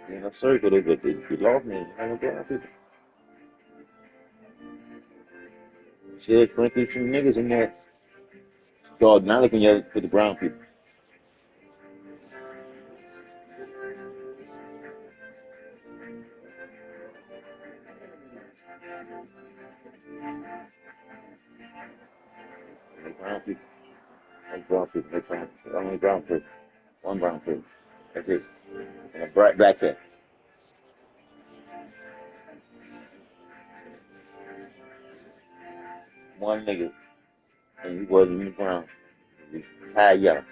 in a circle, but they lost me. I don't know people. Shit, frankly, some niggas in there. God, now looking at for the brown people. The brown people. Like brown people. Like brown people. Only brown people. One brown person. That's it. And a bright back there. One nigga. And he wasn't even brown. He was high yellow.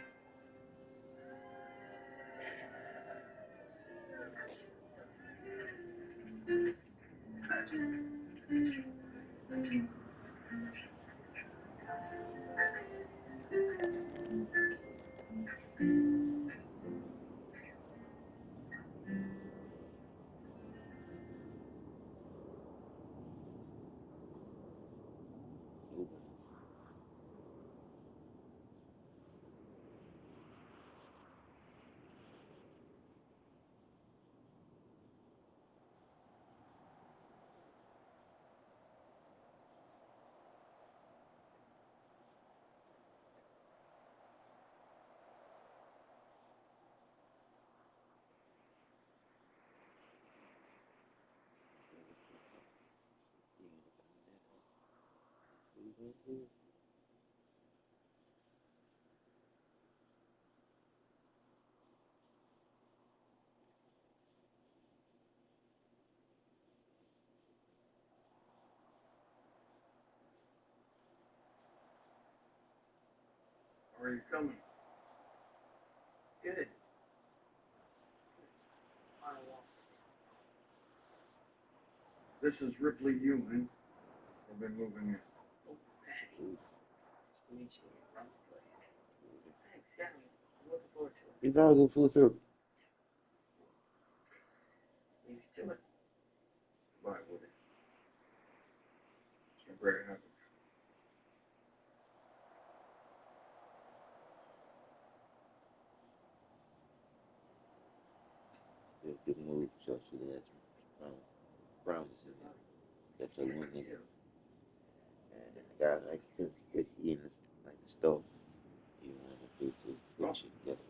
Are you coming? Good. This is Ripley Human. I've been moving in. Oh, hey. Nice to meet you. Wrong place. Thanks, yeah. I'm looking forward to it. He's all go full circle. Leave you to it. Bye, Woody. It's been great having you. Good move. So she has brown. Brown is in there. That's the one nigga. And then the guy like he in the, like the store. He wanted to put shit together.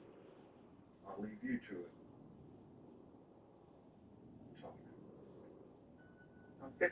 I'll leave you to it. Talk. Sounds good.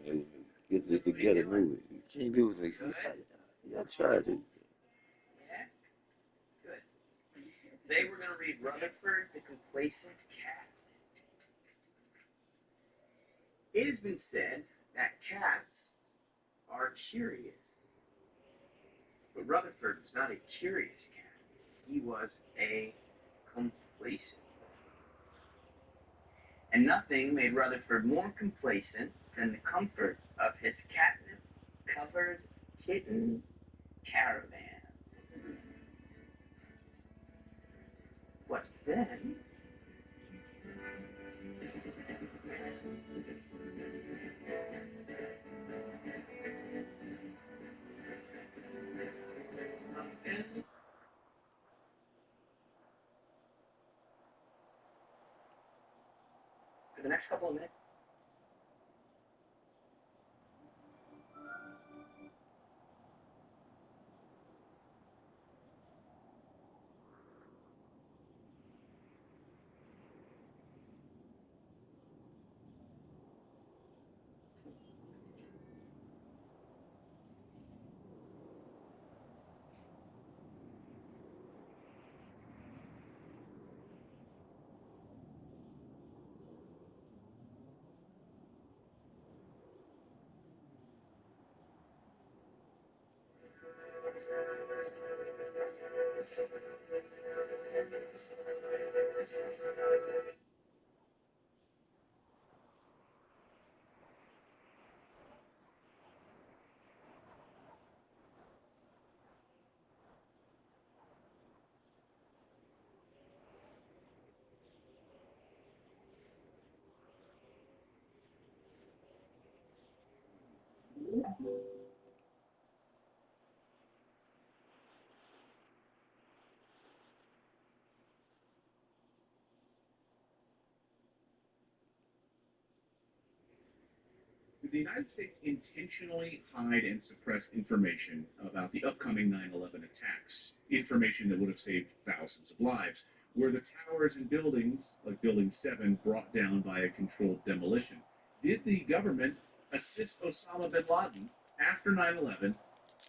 Yeah, get this together, move it. You can't do it. Yeah, I tried to. Yeah? Good. Today we're going to read Rutherford the Complacent Cat. It has been said that cats are curious. But Rutherford was not a curious cat. He was a complacent. And nothing made Rutherford more complacent than the comfort of his catnip-covered kitten caravan. But then... For the next couple of minutes, Did the United States intentionally hide and suppress information about the upcoming 9/11 attacks? Information that would have saved thousands of lives. Were the towers and buildings, like Building 7, brought down by a controlled demolition? Did the government assist Osama bin Laden after 9/11,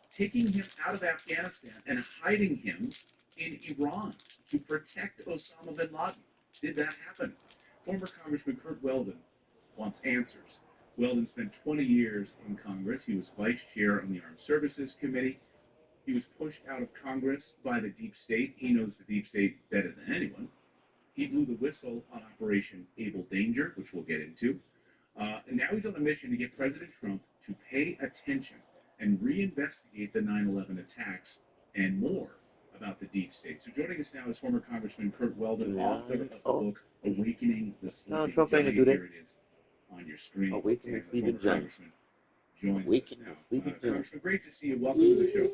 taking him out of Afghanistan and hiding him in Iran to protect Osama bin Laden? Did that happen? Former Congressman Kurt Weldon wants answers. Weldon spent 20 years in Congress. He was vice chair on the Armed Services Committee. He was pushed out of Congress by the deep state. He knows the deep state better than anyone. He blew the whistle on Operation Able Danger, which we'll get into. And now he's on a mission to get President Trump to pay attention and reinvestigate the 9/11 attacks and more about the deep state. So joining us now is former Congressman Kurt Weldon, author of the book Awakening the Sleeping Giant. Here it is on your screen. Awakening the Sleeping Giant. Joins us now. Congressman, great to see you. Welcome to the show.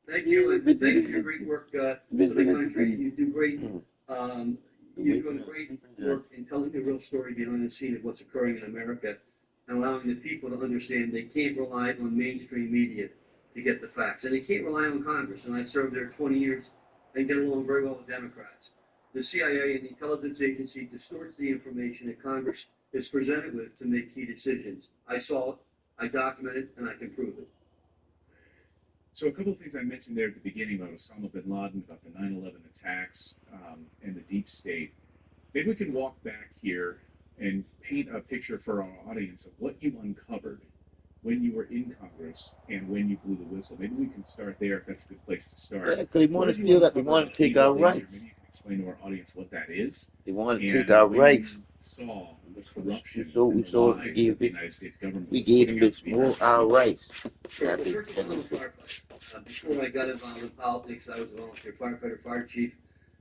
Thank you, and thanks for your great work for the country. You do great. You're doing great work in telling the real story behind the scene of what's occurring in America and allowing the people to understand they can't rely on mainstream media to get the facts. And they can't rely on Congress. And I served there 20 years and get along very well with Democrats. The CIA and the intelligence agency distorts the information that Congress is presented with to make key decisions. I saw it, I documented, and I can prove it. So a couple of things I mentioned there at the beginning about Osama bin Laden, about the 9/11 attacks, and the deep state. Maybe we can walk back here and paint a picture for our audience of what you uncovered when you were in Congress and when you blew the whistle. Maybe we can start there if that's a good place to start. Yeah, because they want to feel that they want to take our rights. Maybe you can explain to our audience what that is. They want to take our rights. Saw the corruption We saw the United States government. We gave them our rights. Sure. Well, first of all, I'm a firefighter. Before I got involved in politics, I was a volunteer firefighter, fire chief.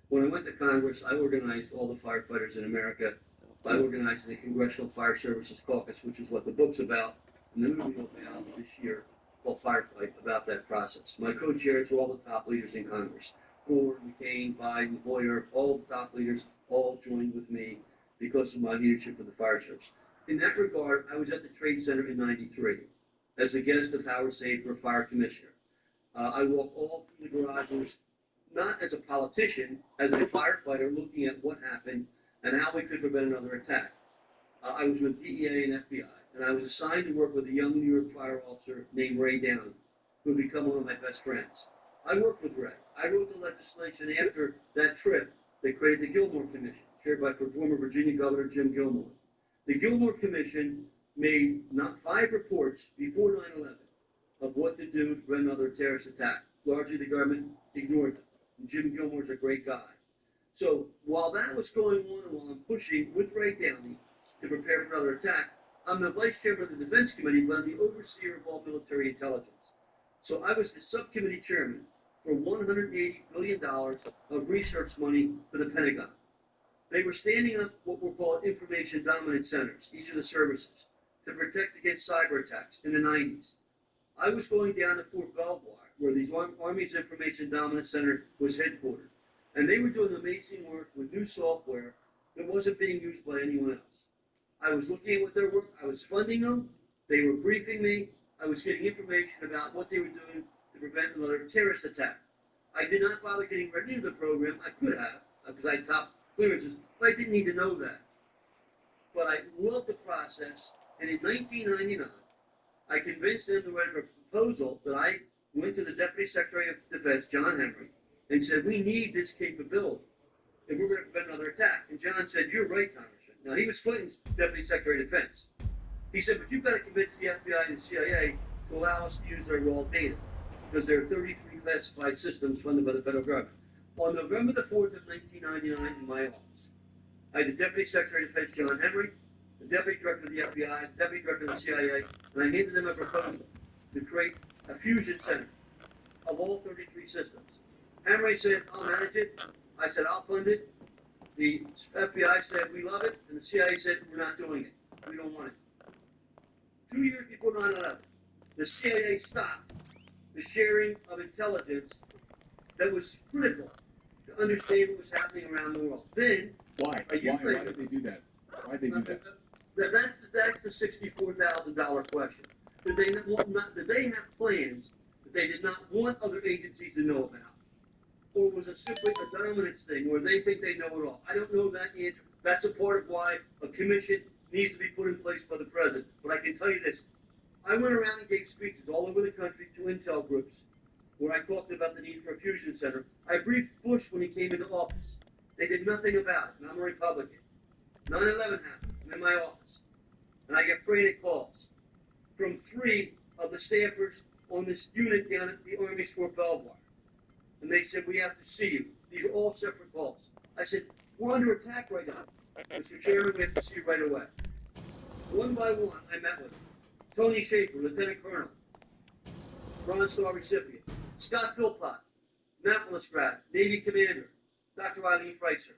When I went to Congress, I organized all the firefighters in America. I organized the Congressional Fire Services Caucus, which is what the book's about, and the movie will be out this year called Firefight, about that process. My co-chairs were all the top leaders in Congress. Gore, McCain, Biden, Hoyer, all the top leaders all joined with me because of my leadership of the fire service. In that regard, I was at the Trade Center in '93 as a guest of Howard Safer, fire commissioner. I walked all through the garages, not as a politician, as a firefighter looking at what happened and how we could prevent another attack. I was with DEA and FBI, and I was assigned to work with a young New York fire officer named Ray Downey, who had become one of my best friends. I worked with Ray. I wrote the legislation after that trip that created the Gilmore Commission, chaired by former Virginia Governor Jim Gilmore. The Gilmore Commission made not 5 reports before 9/11 of what to do to prevent another terrorist attack. Largely the government ignored them. And Jim Gilmore's a great guy. So while that was going on and while I'm pushing with Ray Downey to prepare for another attack, I'm the vice chairman of the Defense Committee, but I'm the overseer of all military intelligence. So I was the subcommittee chairman for $180 billion of research money for the Pentagon. They were standing up what were called information dominance centers, each of the services, to protect against cyber attacks in the 90s. I was going down to Fort Belvoir, where the Army's Information Dominance Center was headquartered. And they were doing amazing work with new software that wasn't being used by anyone else. I was looking at what their work, I was funding them, they were briefing me, I was getting information about what they were doing to prevent another terrorist attack. I did not bother getting ready to the program. I could have, because I had top clearances, but I didn't need to know that. But I loved the process, and in 1999, I convinced them to write a proposal that I went to the Deputy Secretary of Defense, John Henry, and said, we need this capability if we're going to prevent another attack. And John said, you're right, Congressman. Now, he was Clinton's Deputy Secretary of Defense. He said, but you've got to convince the FBI and the CIA to allow us to use their raw data, because there are 33 classified systems funded by the federal government. On November the 4th of 1999, in my office, I had the Deputy Secretary of Defense, John Henry, the Deputy Director of the FBI, the Deputy Director of the CIA, and I handed them a proposal to create a fusion center of all 33 systems. Henry said, I'll manage it. I said, I'll fund it. The FBI said, we love it. And the CIA said, we're not doing it. We don't want it. 2 years before 9/11, the CIA stopped the sharing of intelligence that was critical to understand what was happening around the world. Then, Why? Why did they do that? Why did they do that? That's the $64,000 question. Did they have plans that they did not want other agencies to know about? Or was it simply a dominance thing where they think they know it all? I don't know that answer. That's a part of why a commission needs to be put in place by the president. But I can tell you this. I went around and gave speeches all over the country to intel groups where I talked about the need for a fusion center. I briefed Bush when he came into office. They did nothing about it, and I'm a Republican. 9/11 happened. I'm in my office. And I get frantic calls from 3 of the staffers on this unit down at the Army's Fort Belvoir. And they said, we have to see you. These are all separate calls. I said, we're under attack right now. Mr. Chairman, we have to see you right away. One by one, I met with them. Tony Schaefer, Lieutenant Colonel, Bronze Star recipient. Scott Philpott, Annapolis grad, Navy Commander, Dr. Eileen Pricer,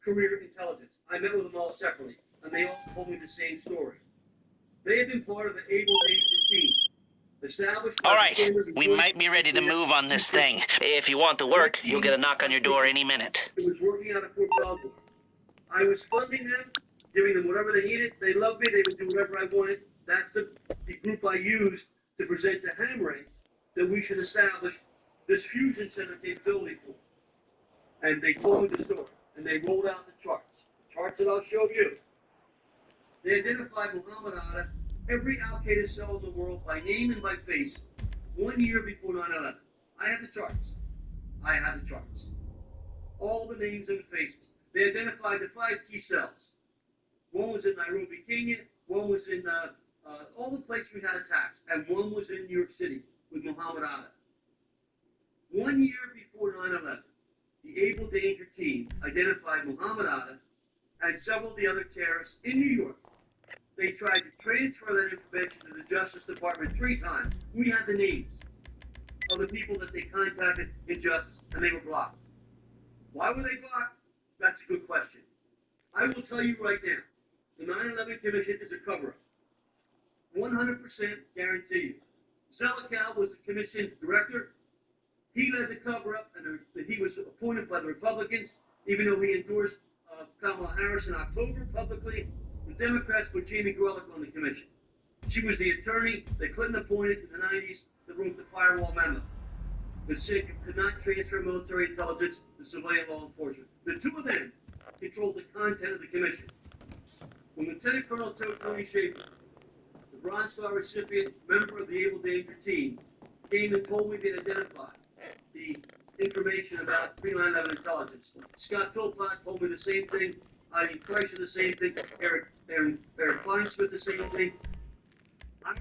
Career Intelligence. I met with them all separately, and they all told me the same story. They have been part of an able-aged team. All right, we might be ready to move on this thing. If you want to work, you'll get a knock on your door any minute. It was working out of Fort Belvoir. I was funding them, giving them whatever they needed. They loved me. They would do whatever I wanted. That's the group I used to present to Henry that we should establish this fusion center capability for. And they told me the story, and they rolled out the charts. The charts that I'll show you. They identified Muhammad Atta, every Al-Qaeda cell in the world by name and by face, 1 year before 9/11. I have the charts. I have the charts. All the names and the faces. They identified the 5 key cells. One was in Nairobi, Kenya. One was in all the places we had attacks. And one was in New York City with Muhammad Atta. 1 year before 9/11, the Able Danger team identified Muhammad Atta and several of the other terrorists in New York. They tried to transfer that information to the Justice Department 3 times. We had the names of the people that they contacted in Justice, and they were blocked. Why were they blocked? That's a good question. I will tell you right now, the 9/11 Commission is a cover-up. 100% guarantee you. Zelikow was the commission director. He led the cover-up, and he was appointed by the Republicans, even though he endorsed Kamala Harris in October publicly. The Democrats put Jamie Grelick on the commission. She was the attorney that Clinton appointed in the 90s that wrote the firewall memo that said you could not transfer military intelligence to civilian law enforcement. The 2 of them controlled the content of the commission. When Lieutenant Colonel Tony Schaefer, the Bronze Star recipient, member of the Able Danger team, came and told me they'd identified the information about pre-9/11 intelligence. Scott Philpott told me the same thing. Eileen Pricer the same thing. Eric Kleinsmith the same thing. Our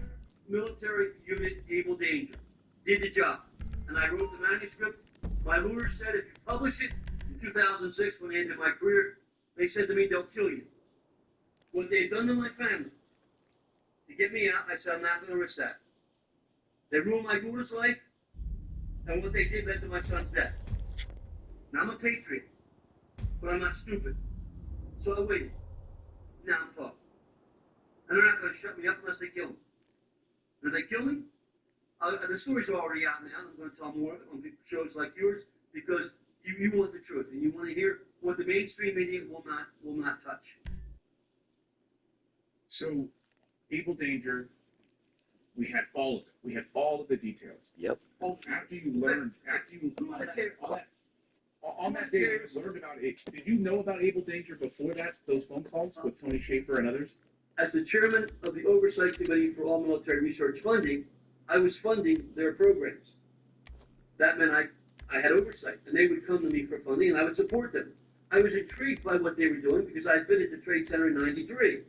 military unit, Able Danger, did the job. And I wrote the manuscript. My lawyer said if you publish it in 2006 when I ended my career, they said to me they'll kill you. What they've done to my family to get me out, I said I'm not going to risk that. They ruined my daughter's life, and what they did led to my son's death. Now I'm a patriot, but I'm not stupid. So I waited. Now I'm talking. And they're not going to shut me up unless they kill me. If they kill me, the story's already out now. I'm going to tell more of it on shows like yours because you want the truth and you want to hear what the mainstream media will not touch. So, Able Danger, we had all of it. We had all of the details. Yep. After you learned, on that day, you learned about it. Did you know about Able Danger before that? Those phone calls with Tony Schaefer and others. As the chairman of the Oversight Committee for All Military Research Funding, I was funding their programs. That meant I had oversight, and they would come to me for funding, and I would support them. I was intrigued by what they were doing because I had been at the Trade Center in '93,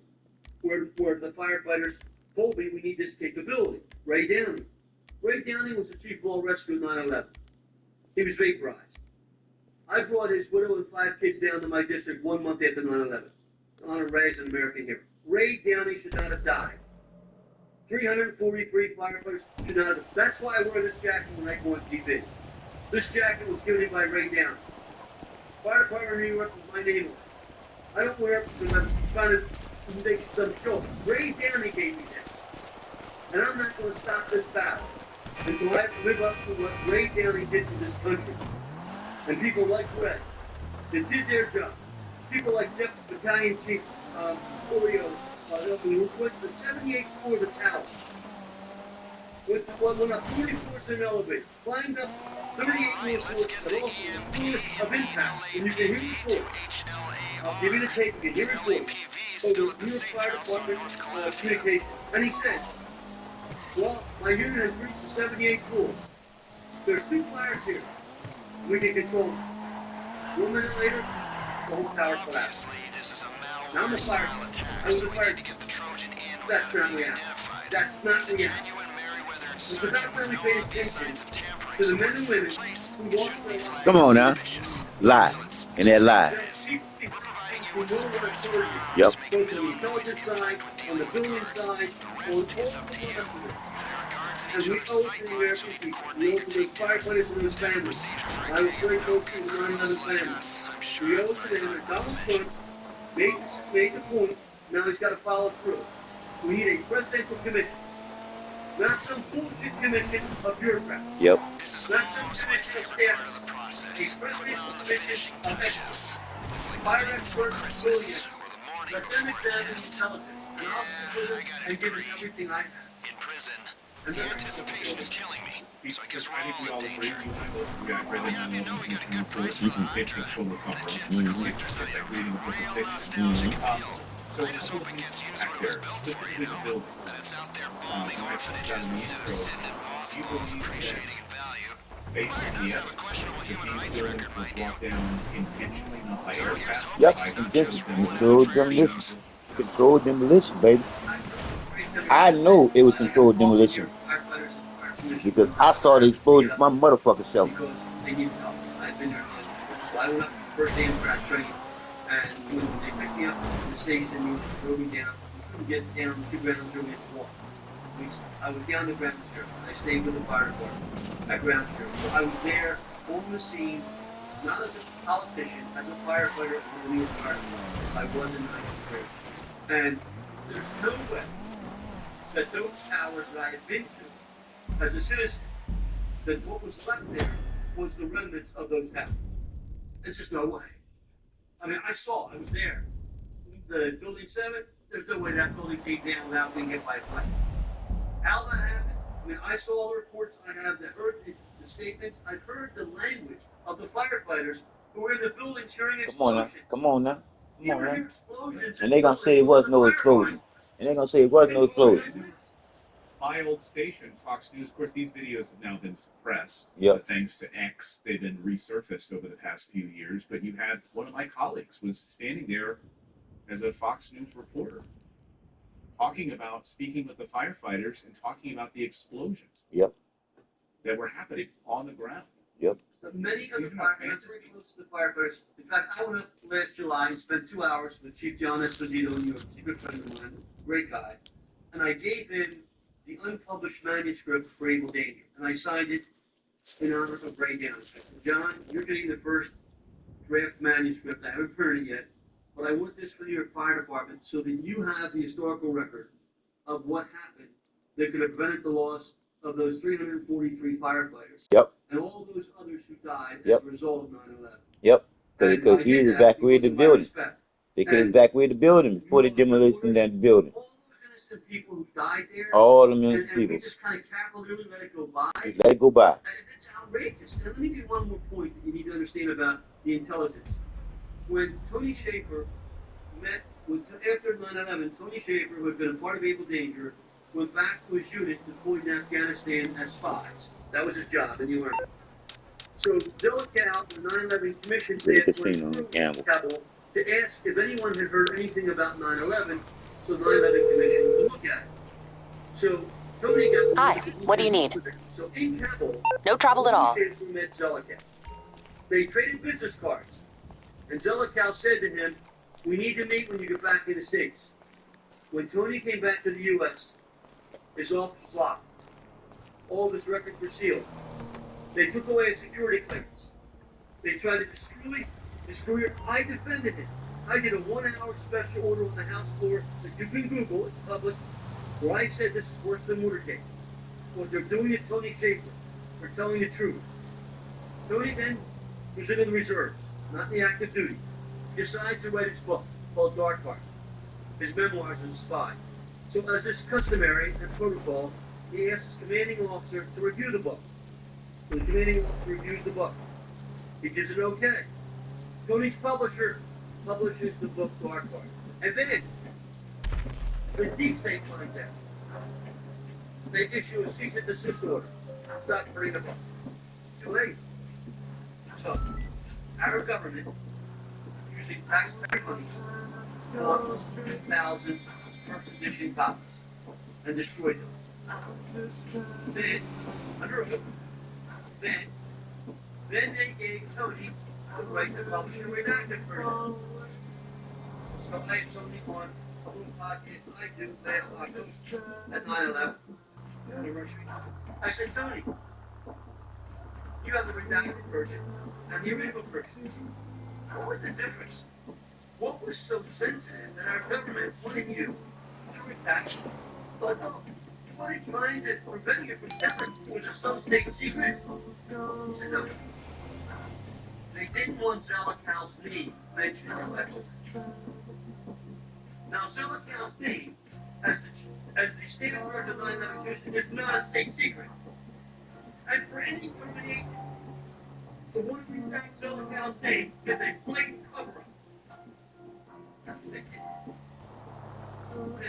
where the firefighters told me we need this capability. Ray Downey. Ray Downey was the chief of all rescue in 9/11. He was vaporized. I brought his widow and 5 kids down to my district 1 month after 9/11. Honor Ray as an American hero. Ray Downey should not have died. 343 firefighters should not have. That's why I wear this jacket when I go on TV. This jacket was given to me by Ray Downey. Fire Department of New York with my name on it. I don't wear it because I'm trying to make some show. Ray Downey gave me this. And I'm not going to stop this battle until I live up to what Ray Downey did to this country. And people like Ray that did their job. People like Jeff, Battalion Chief Oreo, who went to the 78th floor of the tower. Went up 40 floors in an elevator, climbed up 38 floors, but also floors of impact. And you can hear the report. I'll give you the tape, you can hear the report. Over New York Fire Department communication. And he said, well, my unit has reached the 78th floor. There's 2 fires here. We can control them. 1 minute later, the whole tower collapsed. Now I'm a fire. I was a fire. That's not reality. That's not reality. It's about time we pay attention to the men and women who lost their lives. Come on now. Lie. And that lie. Yep. Both on the intelligence side, on the building side, on all the rest of it. And we owe it to the American people. We owe it to the firefighters and their families. I was very close to the 9/11 families. We owe it to them that Donald Trump made the point. Now he's got to follow through. We need a presidential commission. Not some bullshit commission of bureaucrats. Yep. Not some commission of staff. A presidential commission of experts. Fire experts, brilliant. Let them examine the intelligence. And I'll sit with them and give them everything I have. In prison, the anticipation is killing me. So I guess we're I think we all all in agree. danger. We got read Yeah, you know we got a good price You can on fix it contract. total cover. It's It's like reading a book real of fiction. nostalgic appeal. So I just hope it gets used back what it was there, built for, specifically you the know? buildings. That it's out there bombing I orphanages forgot instead of the intro. sending You mothballs believe appreciating in value. Based Fire on does the have a questionable evidence, human the rights buildings record, were mind you. brought down intentionally, not by So here's aircraft. hoping Yep. by it's not Just just controlled for demolition. shows. Controlled demolition, baby. I know it was controlled demolition because I saw the explosion my motherfucking self. Because they needed help. I've been there. So I went up first day in crash training, and when they picked me up from the station, you drove me down. We couldn't get down 2 ground zero to walk. I was down to ground zero. I stayed with the fire department at ground zero. So I was there on the scene, not as a politician, as a firefighter in the New York Fire Department. I was in 93. And there's no way that those towers that I had been to as a citizen, that what was left there was the remnants of those towers. There's just no way. I mean, I was there. The building 7, there's no way that building came down without being hit by a plane. How that happened? I mean, I saw all the reports. I have heard the statements. I've heard the language of the firefighters who were in the buildings hearing explosions. Come on now. You would hear explosions. And they gonna say it was no explosion. And they gonna say it was no explosion. My old station, Fox News, of course, these videos have now been suppressed. Yep. Thanks to X, they've been resurfaced over the past few years. But you had one of my colleagues was standing there as a Fox News reporter, speaking with the firefighters and talking about the explosions. Yep. That were happening on the ground. Yep. Many of the firefighters, in fact, I went up last July and spent 2 hours with Chief John Esposito in New York, a good friend of mine, great guy, and I gave him the unpublished manuscript for Able Danger, and I signed it in honor of Ray Downey. I said, John, you're getting the first draft manuscript. I haven't printed it yet, but I want this for your fire department so that you have the historical record of what happened that could have prevented the loss of those 343 firefighters. Yep. And all those others who died Yep. as a result of 9/11. Yep. Because he evacuated the building. They could evacuate the building before the demolition of that building. All those innocent people who died there. All them innocent and people. we just kind of cavalierly let it go by. Just let it go by. And it's outrageous. And let me give you one more point that you need to understand about the intelligence. When Tony Shaffer met with, after 9/11, Tony Shaffer, who had been a part of Able Danger, went back to his unit deployed in Afghanistan as spies. That was his job, and you learned it. So Bill Cal, the 9/11 Commission, went through Kabul to ask if anyone had heard anything about 9/11, so the 9/11 Commission would look at it. So Tony got Hi, what do you need? So in Kabul, No trouble at all. Tony met Zelikow. They traded business cards. And Zelikow said to him, "We need to meet when you get back in the States." When Tony came back to the U.S., his office was locked. All of his records were sealed. They took away his security clearance. They tried to destroy his career. I defended him. I did a 1-hour special order on the House floor that you can Google, it's public, where I said this is worse than Watergate. What they're doing to Tony Schaefer, they're telling the truth. Tony then was into the reserves, not the active duty. He decides to write his book called Dark Heart, his memoirs as a spy. So as is customary and protocol, he asks his commanding officer to review the book. When the commanding officer reviews the book, he gives it okay. Tony's publisher publishes the book Dark Heart. And then, the deep state finds out. They issue a cease and desist order. Stop printing the book. Too late. So, our government, using taxpayer money, bought 100,000 first edition copies and destroyed them. Then, under oath, then they gave Tony the right to publish a redacted version. So I have Tony on a little podcast I do last October at 9/11 anniversary. I said, Tony, you have the redacted version and the original version. What was the difference? What was so sensitive that our government wanted you to redact? But no, why trying to prevent you from telling? It was some state secret. He said, no. They didn't want Zelikow's name mentioned in the records. Now, Zelikow's name, as the state of America 9/11 is not a state secret. And for any government agency to want to redact Zelikow's name is a blatant cover-up. That's what they did.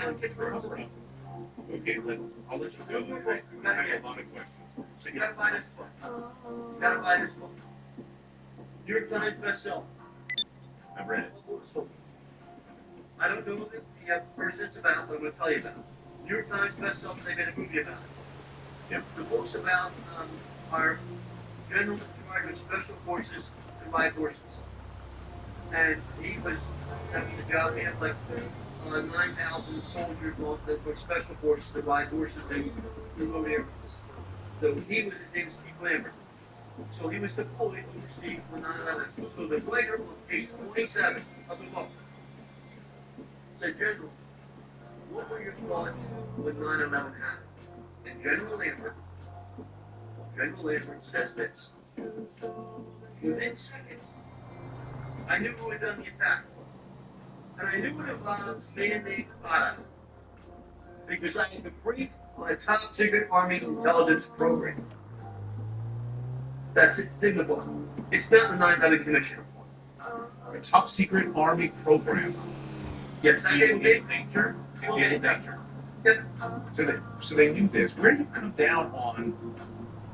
Now, it gets for a cover-up. Okay, I'll let you go. I have a lot of questions. So you gotta buy this book. You gotta buy this book. New York Times bestseller. I've read it. I don't know what the person's about, but I'm going to tell you about it. New York Times bestseller, they made a movie about it. Yep. The book's about our general in charge of special forces and ride horses. And that was the job, he had like 9,000 soldiers on the special forces to ride horses in remote areas. So his name was Steve Lambert. So he was deployed overseas for 9/11. So the writer on page 27 of the book said, General, what were your thoughts when 9/11 happened? And General Lambert says this. Within seconds, I knew who had done the attack. And I knew it involved a man named Otto. Because I had been briefed on a top secret Army intelligence program. That's it, in the book. It's not the 9/11 Commission. A top secret Army program. Yes, I In did. danger. In danger. Yep. So they knew this. Where did you come down on?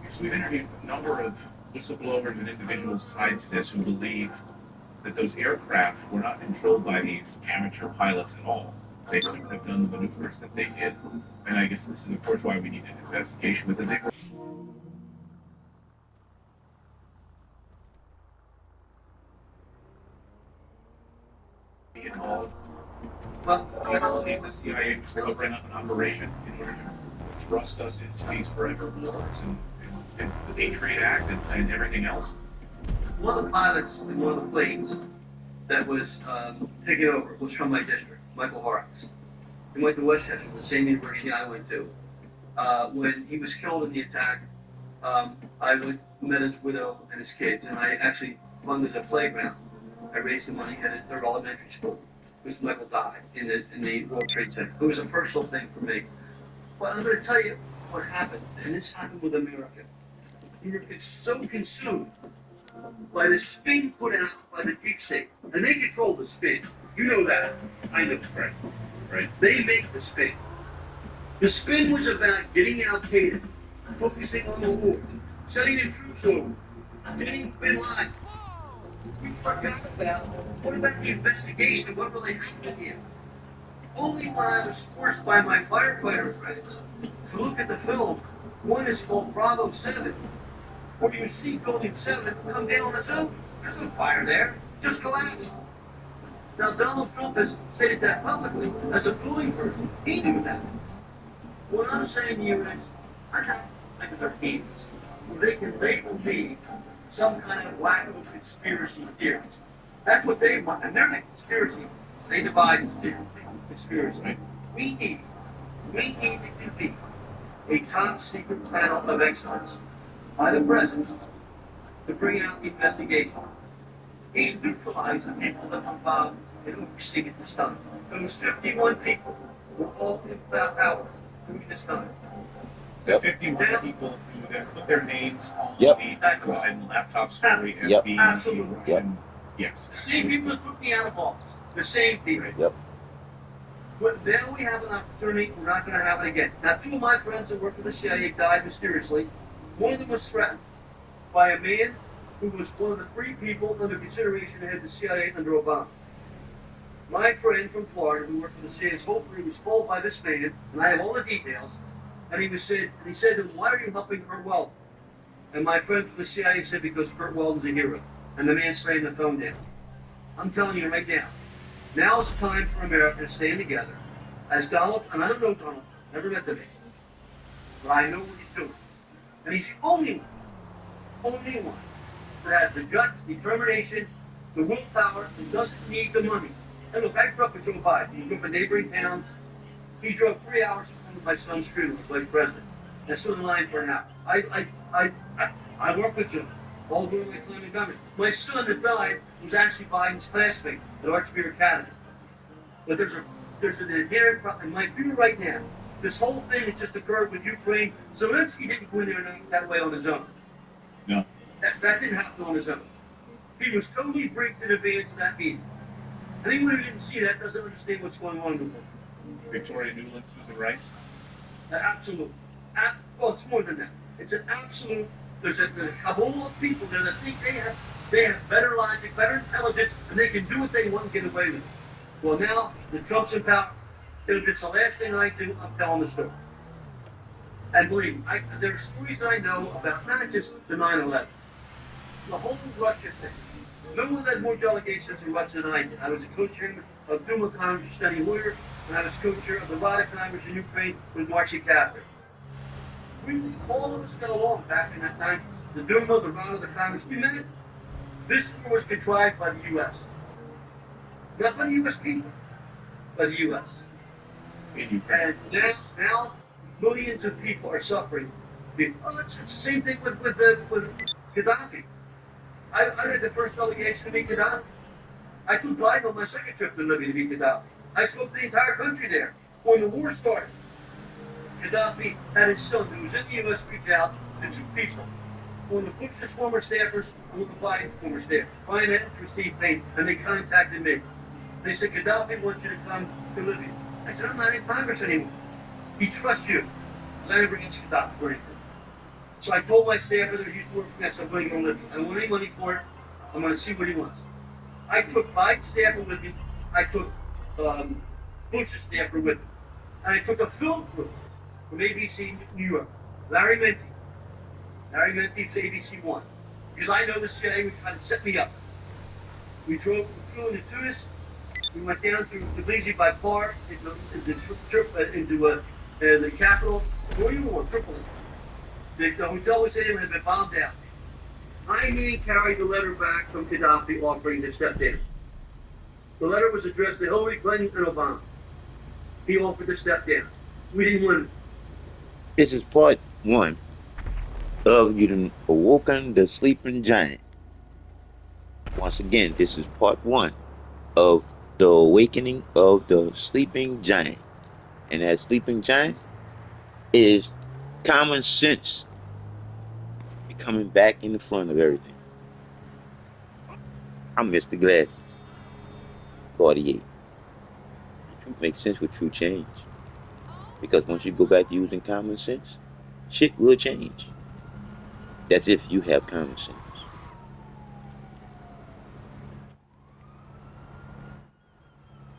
So we've interviewed a number of whistleblowers and individuals tied to this who believe that those aircraft were not controlled by these amateur pilots at all. They couldn't have done the maneuvers that they did. And I guess this is, of course, why we need an investigation. But they were involved. Well, I believe the CIA was covering up an operation in order to thrust us into these forever wars and the Patriot Act and everything else. one of the pilots in one of the planes that was taken over was from my district, Michael Horrocks. He went to Westchester, the same university I went to. When he was killed in the attack, I met his widow and his kids, and I actually funded a playground. I raised the money at a third elementary school. Because Michael died in the World Trade Center. It was a personal thing for me. But I'm going to tell you what happened, and this happened with America. America is so consumed by the spin put out by the deep state, and they control the spin. You know that. I know. Right. Right. They make the spin. The spin was about getting Al Qaeda, focusing on the war, sending the troops over, getting Bin Laden. We forgot about what about the investigation of what really happened here? Only when I was forced by my firefighter friends to look at the film. One is called Bravo 7, where you see Building 7 come down on its own. There's no fire there, just collapsed. Now, Donald Trump has stated that publicly as a bullying person. He knew that. What I'm saying to you is, I have like their games where they can label me some kind of wacko conspiracy theorist. That's what they want, and they're the conspiracy. They divide the conspiracy. We need to convene a top secret panel of experts by the president to bring out the investigation. He's neutralized the people that were involved in overseeing it this time. Those 51 people were all in power doing this time. The 51 people who then put their names on Yep. the drive and laptop story as Yep. being Absolutely. Russian. Yes. The same people that put me out of office. The same people. Yep. But now we have an opportunity. We're not going to have it again. Now, two of my friends that work for the CIA died mysteriously. One of them was threatened by a man who was one of the 3 people under consideration to head the CIA under Obama. My friend from Florida who worked for the CIA his whole career was called by this man, and I have all the details, and he said to him, "Why are you helping Kurt Weldon?" And my friend from the CIA said, "Because Kurt Weldon's a hero." And the man slammed the phone down. I'm telling you right now, now is the time for America to stand together. As Donald, and I don't know Donald Trump, never met the man, but I know what he's doing. And he's the only one that has the guts, determination, the willpower, and doesn't need the money. And look, I grew up with Joe Biden. He grew up in neighboring towns. He drove 3 hours to come to my son's funeral, like president. And I stood in line for an hour. I worked with Joe all during my time in government. My son that died was actually Biden's classmate at Archmere Academy. But there's an inherent problem. In my view right now, this whole thing that just occurred with Ukraine, Zelensky didn't go in there that way on his own. No. That didn't happen on his own. He was totally briefed in advance of that meeting. Anyone who didn't see that doesn't understand what's going on with him. Victoria Nuland, Susan Rice. Absolute. Well, it's more than that. It's an absolute. There's a cabal of people there that think they have better logic, better intelligence, and they can do what they want and get away with it. Well, now the Trump's in power. If it's the last thing I do, I'm telling the story. And believe me, there are stories that I know about not just the 9/11, the whole Russia thing. No one had more delegations in Russia than I did. I was a co-chairman of Duma Congress studying lawyer, and I was co-chair of the Rada Congress in Ukraine with Marcy Kaplan. All of us got along back in that time. The Duma, the Rada, the Congress, we met. This war was contrived by the U.S. Not by the U.S. people, by the U.S. And now millions of people are suffering. It's the same thing with Gaddafi. I led the first delegation to meet Gaddafi. I took Biden on my second trip to Libya to meet Gaddafi. I spoke to the entire country there. When the war started, Gaddafi had his son, who was in the U.S., reach out to 2 people. One of Bush's former staffers and one of Biden's former staffers, Brian Adams and Steve Payne, and they contacted me. They said, "Gaddafi wants you to come to Libya." I said, "I'm not in Congress anymore. He trusts you." I never asked Gaddafi for anything. So I told my staffer that he used to work for me, I said, "I'm going to go to Libya. I don't want any money for it. I'm going to see what he wants." I took my staffer with me. I took Bush's staffer with me. And I took a film crew from ABC New York, Larry Menti. Larry Menti's ABC One. Because I know the CIA was trying to set me up. We flew into Tunis. We went down through Tbilisi by car into the capital. Where you were, Tripoli. The hotel was in had been bombed out. I hand carried the letter back from Gaddafi offering to step down. The letter was addressed to Hillary Clinton and Obama. He offered to step down. We didn't win. This is part 1 of You Done Awoken the Sleeping Giant. Once again, this is part 1 of the awakening of the sleeping giant. And that sleeping giant is common sense coming back in the front of everything. I'm Mr. Glasses, 48. Truth makes sense with true change. Because once you go back to using common sense, shit will change. That's if you have common sense.